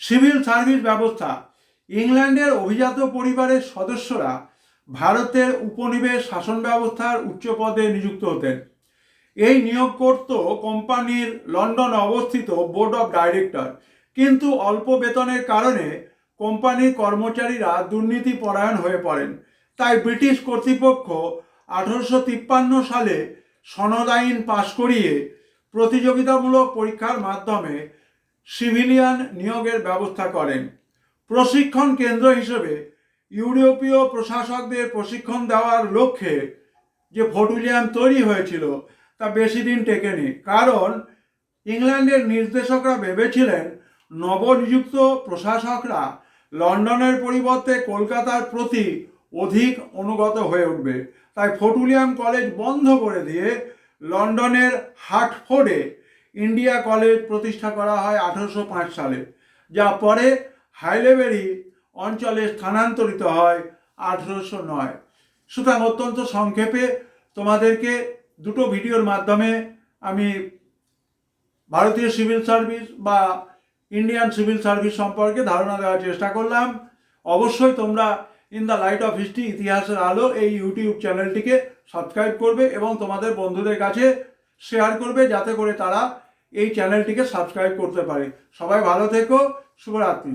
Civil service ব্যবস্থা। ইংল্যান্ডের অভিজাত পরিবারের সদস্যরা ভারতের উপনিবেশ শাসন ব্যবস্থার উচ্চ পদে নিযুক্ত হতেন। এই নিয়োগ করত কোম্পানির লন্ডনে অবস্থিত বোর্ড অফ ডাইরেক্টর। কিন্তু অল্প বেতনের কারণে কোম্পানির কর্মচারীরা দুর্নীতি পরায়ণ হয়ে পড়েন। তাই ব্রিটিশ কর্তৃপক্ষ 1853 সালে সনদ আইন পাশ করিয়ে প্রতিযোগিতামূলক পরীক্ষার মাধ্যমে সিভিলিয়ান নিয়োগের ব্যবস্থা করেন। প্রশিক্ষণ কেন্দ্র হিসেবে ইউরোপীয় প্রশাসকদের প্রশিক্ষণ দেওয়ার লক্ষ্যে যে ফোর্ট উইলিয়াম তৈরি হয়েছিল তা বেশি দিন টেকেনি, কারণ ইংল্যান্ডের নির্দেশকরা ভেবেছিলেন নবনিযুক্ত প্রশাসকরা লন্ডনের পরিবর্তে কলকাতার প্রতি অধিক অনুগত হয়ে উঠবে। তাই ফোর্ট উইলিয়াম কলেজ বন্ধ করে দিয়ে লন্ডনের হার্টফোর্ডে ইন্ডিয়া কলেজ প্রতিষ্ঠা করা হয় 1805 সালে, যা পরে হাইলেবেরি অঞ্চলে স্থানান্তরিত হয় 1809। সুতরাং অত্যন্ত সংক্ষেপে তোমাদেরকে দুটো ভিডিওর মাধ্যমে আমি ভারতীয় সিভিল সার্ভিস বা ইন্ডিয়ান সিভিল সার্ভিস সম্পর্কে ধারণা দেওয়ার চেষ্টা করলাম। অবশ্যই তোমরা in the light off history, ইতিহাসের আলো, এই ইউটিউব চ্যানেলটিকে সাবস্ক্রাইব করবে এবং তোমাদের বন্ধুদের কাছে শেয়ার করবে, যাতে করে তারা এই চ্যানেলটিকে সাবস্ক্রাইব করতে পারে। সবাই ভালো থেকো, শুভরাত্রি।